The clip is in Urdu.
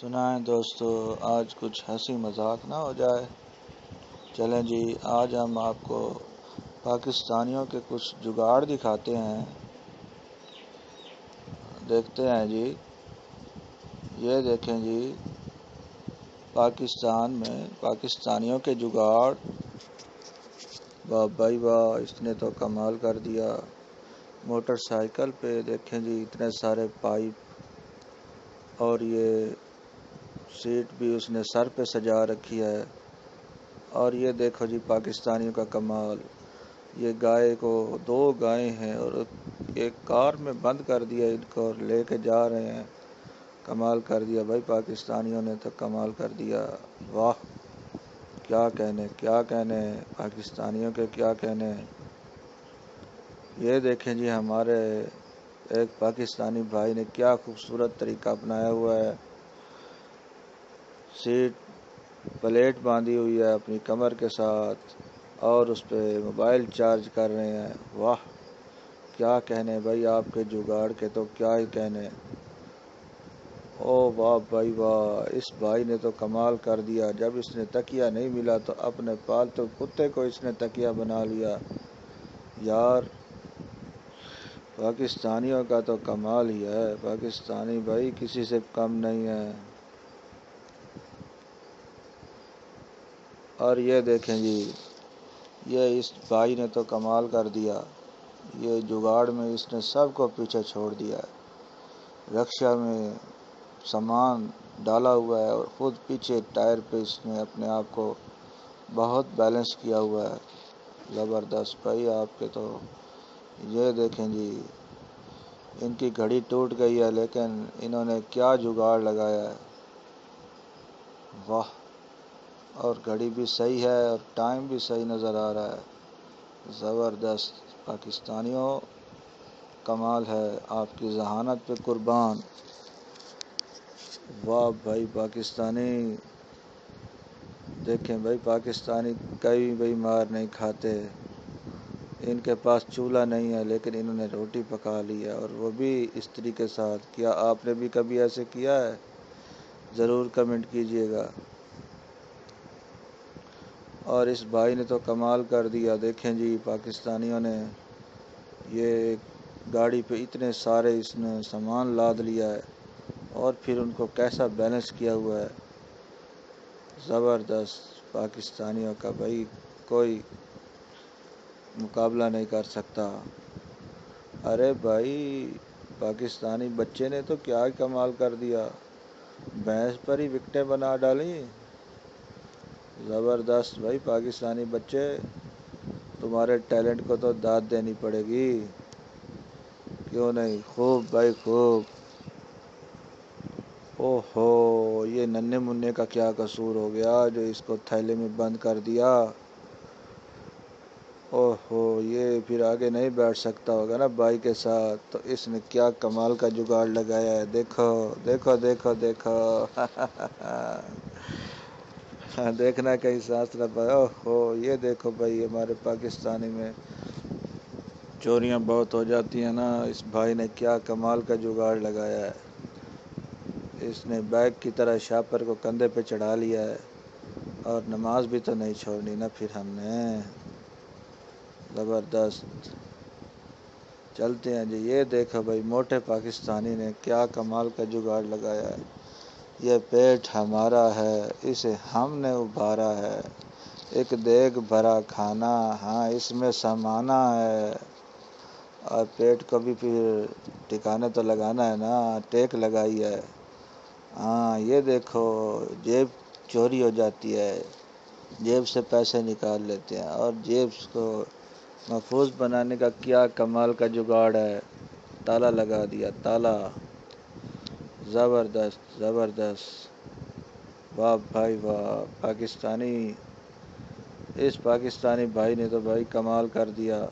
سنائیں دوستو، آج کچھ ہنسی مذاق نہ ہو جائے؟ چلیں جی، آج ہم آپ کو پاکستانیوں کے کچھ جگاڑ دکھاتے ہیں۔ دیکھتے ہیں جی، یہ دیکھیں جی، پاکستان میں پاکستانیوں کے جگاڑ۔ واہ بھائی واہ، اس نے تو کمال کر دیا۔ موٹر سائیکل پہ دیکھیں جی اتنے سارے پائپ، اور یہ سیٹ بھی اس نے سر پہ سجا رکھی ہے۔ اور یہ دیکھو جی پاکستانیوں کا کمال، یہ گائے کو، دو گائیں ہیں اور ایک کار میں بند کر دیا ان کو اور لے کے جا رہے ہیں۔ کمال کر دیا بھائی، پاکستانیوں نے تو کمال کر دیا۔ واہ، کیا کہنے پاکستانیوں کے، کیا کہنے۔ یہ دیکھیں جی ہمارے ایک پاکستانی بھائی نے کیا خوبصورت طریقہ اپنایا ہوا ہے۔ سیٹ پلیٹ باندھی ہوئی ہے اپنی کمر کے ساتھ اور اس پہ موبائل چارج کر رہے ہیں۔ واہ، کیا کہنے بھائی آپ کے جگاڑ کے، تو کیا ہی کہنے۔ او واہ بھائی واہ، اس بھائی نے تو کمال کر دیا۔ جب اس نے تکیہ نہیں ملا تو اپنے پالتو کتے کو اس نے تکیہ بنا لیا۔ یار پاکستانیوں کا تو کمال ہی ہے، پاکستانی بھائی کسی سے کم نہیں ہے۔ اور یہ دیکھیں جی، یہ اس بھائی نے تو کمال کر دیا۔ یہ جگاڑ میں اس نے سب کو پیچھے چھوڑ دیا ہے۔ رکشا میں سامان ڈالا ہوا ہے اور خود پیچھے ٹائر پہ اس نے اپنے آپ کو بہت بیلنس کیا ہوا ہے۔ زبردست بھائی آپ کے تو۔ یہ دیکھیں جی، ان کی گھڑی ٹوٹ گئی ہے لیکن انہوں نے کیا جگاڑ لگایا ہے۔ واہ، اور گھڑی بھی صحیح ہے اور ٹائم بھی صحیح نظر آ رہا ہے۔ زبردست پاکستانیوں، کمال ہے، آپ کی ذہانت پہ قربان۔ واہ بھائی پاکستانی، دیکھیں بھائی پاکستانی کئی بھائی مار نہیں کھاتے۔ ان کے پاس چولہا نہیں ہے لیکن انہوں نے روٹی پکا لی ہے، اور وہ بھی استری کے ساتھ۔ کیا آپ نے بھی کبھی ایسے کیا ہے؟ ضرور کمنٹ کیجئے گا۔ اور اس بھائی نے تو کمال کر دیا۔ دیکھیں جی پاکستانیوں نے یہ گاڑی پہ اتنے سارے اس نے سامان لاد لیا ہے اور پھر ان کو کیسا بیلنس کیا ہوا ہے۔ زبردست پاکستانیوں کا بھائی، کوئی مقابلہ نہیں کر سکتا۔ ارے بھائی پاکستانی بچے نے تو کیا کمال کر دیا، بھینس پر ہی وکٹیں بنا ڈالی۔ زبردست بھائی پاکستانی بچے، تمہارے ٹیلنٹ کو تو داد دینی پڑے گی، کیوں نہیں۔ خوب بھائی خوب۔ او ہو، یہ ننھے منھے کا کیا قصور ہو گیا جو اس کو تھیلے میں بند کر دیا۔ او ہو، یہ پھر آگے نہیں بیٹھ سکتا ہوگا نا بھائی کے ساتھ، تو اس نے کیا کمال کا جگاڑ لگایا ہے۔ دیکھو دیکھو دیکھو دیکھو دیکھنا کہیں سانس نہ پائے۔ او ہو، یہ دیکھو بھائی ہمارے پاکستانی میں چوریاں بہت ہو جاتی ہیں نا، اس بھائی نے کیا کمال کا جگاڑ لگایا ہے۔ اس نے بیگ کی طرح شاپر کو کندھے پہ چڑھا لیا ہے، اور نماز بھی تو نہیں چھوڑنی نا پھر ہم نے۔ زبردست، چلتے ہیں جی۔ یہ دیکھو بھائی موٹے پاکستانی نے کیا کمال کا جگاڑ لگایا ہے۔ یہ پیٹ ہمارا ہے، اسے ہم نے ابھارا ہے، ایک دیگ بھرا کھانا، ہاں اس میں سمانا ہے۔ اور پیٹ کو بھی پھر ٹھکانے تو لگانا ہے نا، ٹیک لگائی ہے۔ ہاں یہ دیکھو، جیب چوری ہو جاتی ہے، جیب سے پیسے نکال لیتے ہیں، اور جیب کو محفوظ بنانے کا کیا کمال کا جگاڑ ہے۔ تالا لگا دیا، تالا۔ زبردست زبردست، واہ بھائی واہ پاکستانی، اس پاکستانی بھائی نے تو بھائی کمال کر دیا۔